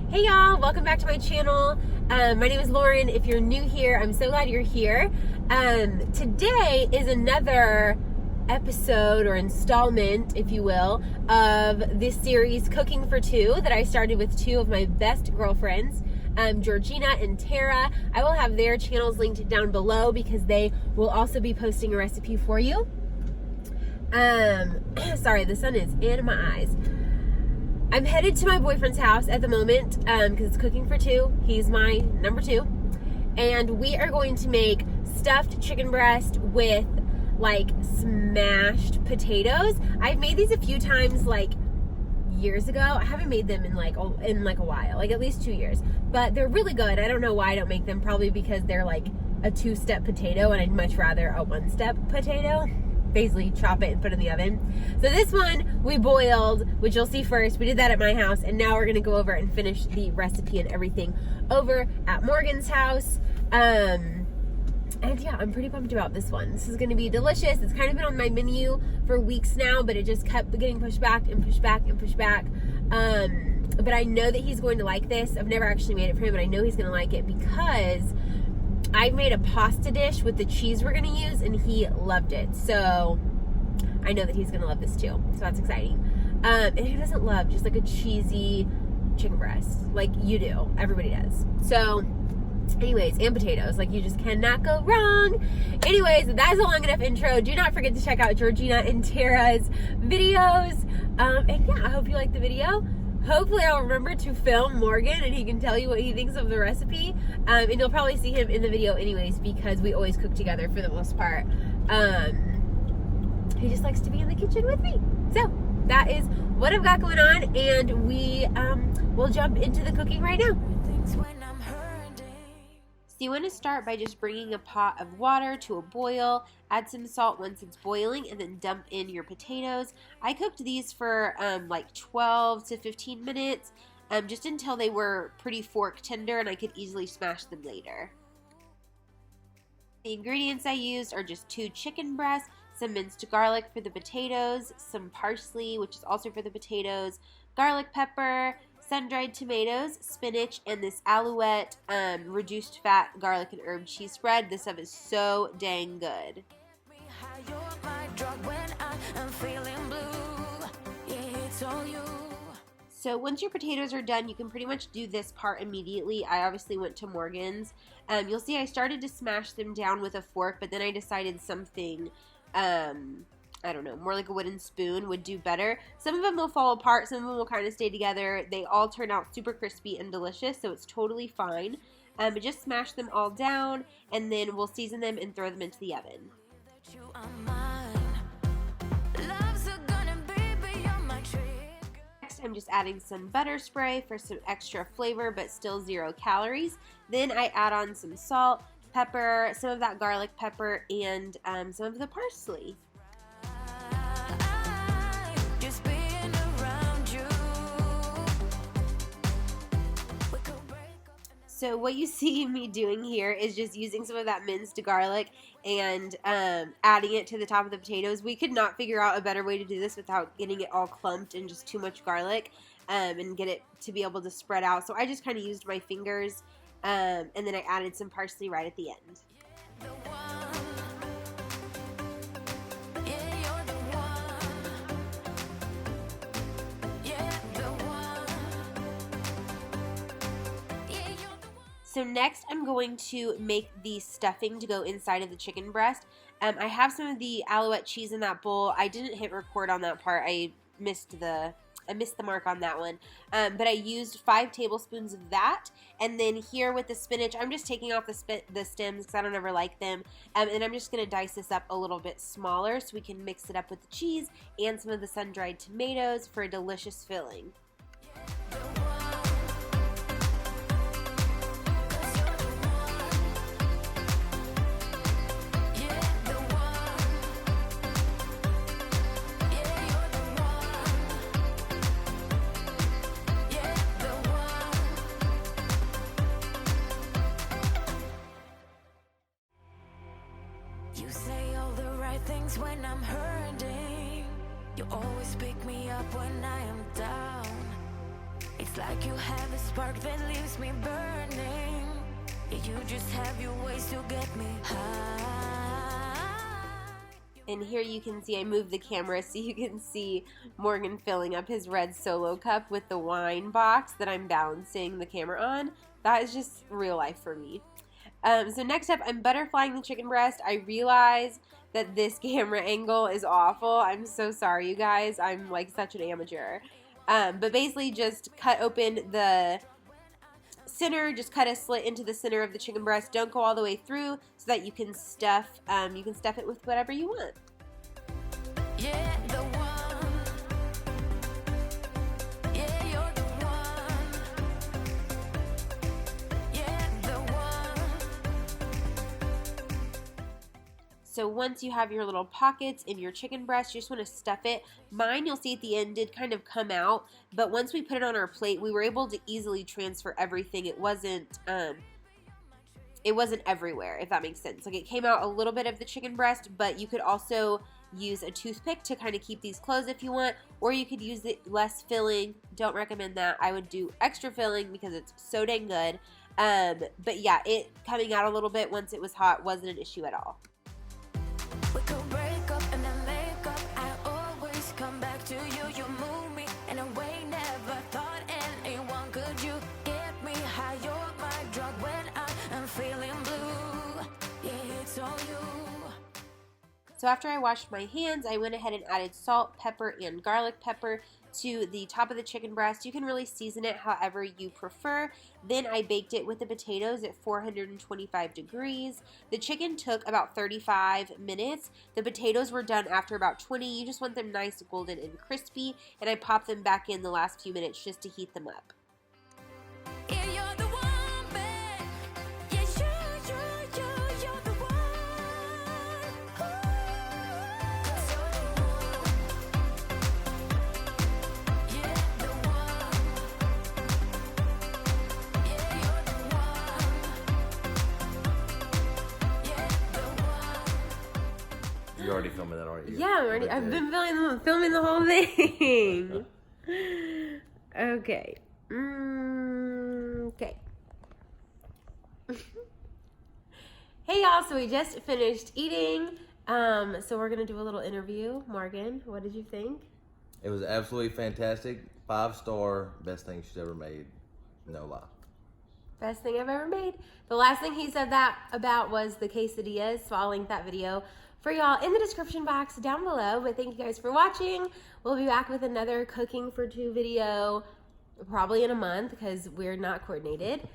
Hey y'all, welcome back to my channel. My name is Lauren. If you're new here, I'm so glad you're here. Today is another episode or installment, if you will, of this series Cooking for Two that I started with two of my best girlfriends, Georgina and Tara. I will have their channels linked down below because they will also be posting a recipe for you. Sorry, the sun is in my eyes. I'm headed to my boyfriend's house at the moment because it's Cooking for Two. He's my number two. And we are going to make stuffed chicken breast with like smashed potatoes. I've made these a few times like years ago. I haven't made them in like a while, like at least 2 years. But they're really good. I don't know why I don't make them. Probably because they're like a two-step potato and I'd much rather a one-step potato. Basically chop it and put it in the oven. So this one we boiled, which you'll see first. We did that at my house, and now we're gonna go over and finish the recipe and everything over at Morgan's house. And yeah, I'm pretty pumped about this one. This is gonna be delicious. It's kind of been on my menu for weeks now, but it just kept getting pushed back and pushed back and pushed back. But I know that he's going to like this. I've never actually made it for him, but I know he's gonna like it because I made a pasta dish with the cheese we're going to use, and he loved it. So I know that he's going to love this too. So that's exciting. And who doesn't love just like a cheesy chicken breast? Like you do. Everybody does. So anyways, and potatoes. Like you just cannot go wrong. Anyways, that is a long enough intro. Do not forget to check out Georgina and Tara's videos. And yeah, I hope you like the video. Hopefully I'll remember to film Morgan and he can tell you what he thinks of the recipe. And you'll probably see him in the video anyways because we always cook together for the most part. He just likes to be in the kitchen with me. So that is what I've got going on, and we will jump into the cooking right now. So you want to start by just bringing a pot of water to a boil, add some salt once it's boiling, and then dump in your potatoes. I cooked these for like 12 to 15 minutes, just until they were pretty fork tender and I could easily smash them later. The ingredients I used are just 2 chicken breasts, some minced garlic for the potatoes, some parsley, which is also for the potatoes, garlic pepper, sun-dried tomatoes, spinach, and this Alouette reduced fat garlic and herb cheese spread. This stuff is so dang good. So once your potatoes are done, you can pretty much do this part immediately. I obviously went to Morgan's. You'll see I started to smash them down with a fork, but then I decided something I don't know, more like a wooden spoon would do better. Some of them will fall apart, some of them will kind of stay together. They all turn out super crispy and delicious, so it's totally fine. But just smash them all down, and then we'll season them and throw them into the oven. Next, I'm just adding some butter spray for some extra flavor, but still 0 calories. Then I add on some salt, pepper, some of that garlic pepper, and some of the parsley. So what you see me doing here is just using some of that minced garlic and adding it to the top of the potatoes. We could not figure out a better way to do this without getting it all clumped and just too much garlic and get it to be able to spread out. So I just kind of used my fingers and then I added some parsley right at the end. So next I'm going to make the stuffing to go inside of the chicken breast. I have some of the Alouette cheese in that bowl. I didn't hit record on that part. I missed the mark on that one. But I used 5 tablespoons of that. And then here with the spinach, I'm just taking off the stems because I don't ever like them. And I'm just going to dice this up a little bit smaller so we can mix it up with the cheese and some of the sun-dried tomatoes for a delicious filling. You say all the right things when I'm hurting. You always pick me up when I am down. It's like you have a spark that leaves me burning. Yeah, you just have your ways to get me high. And here you can see, I moved the camera so you can see Morgan filling up his red Solo cup with the wine box that I'm balancing the camera on. That is just real life for me. So next up, I'm butterflying the chicken breast. I realize that this camera angle is awful. I'm so sorry, you guys. I'm like such an amateur. But basically just cut open the center, just cut a slit into the center of the chicken breast. Don't go all the way through so that you can stuff it with whatever you want. Yeah, the one. Yeah, you're the one. Yeah, the one. So once you have your little pockets in your chicken breast, you just want to stuff it. Mine, you'll see at the end, did kind of come out, but once we put it on our plate, we were able to easily transfer everything. It wasn't everywhere, if that makes sense. Like, it came out a little bit of the chicken breast, but you could also use a toothpick to kind of keep these closed if you want, or you could use it less filling. Don't recommend that. I would do extra filling because it's so dang good. But yeah, it coming out a little bit once it was hot wasn't an issue at all. We could break up and then make up. I always come back to you. You move me in a way never thought anyone could. You get me high. You're my drug when I'm feeling blue. Yeah, it's all you. So after I washed my hands, I went ahead and added salt, pepper, and garlic pepper to the top of the chicken breast. You can really season it however you prefer. Then I baked it with the potatoes at 425 degrees. The chicken took about 35 minutes. The potatoes were done after about 20. You just want them nice, golden, and crispy. And I popped them back in the last few minutes just to heat them up. Yeah, you're the one, babe. Yeah, you're the one. Yeah, the one. Yeah, you're the one. Yeah, the one. You're already filming that, aren't you? Yeah, I've been filming the whole thing. Okay. Okay. Hey y'all, so we just finished eating. So we're gonna do a little interview. Morgan, what did you think? It was absolutely fantastic. 5-star, best thing she's ever made. No lie. Best thing I've ever made. The last thing he said that about was the quesadillas, so I'll link that video for y'all in the description box down below. But thank you guys for watching. We'll be back with another cooking for 2 video probably in a month because we're not coordinated.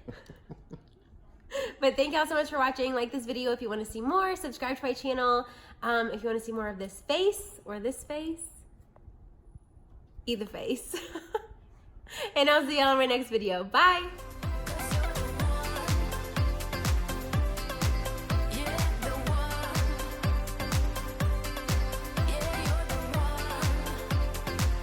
But thank y'all so much for watching. Like this video if you want to see more. Subscribe to my channel if you want to see more of this face or this face. Either face. And I'll see y'all in my next video. Bye.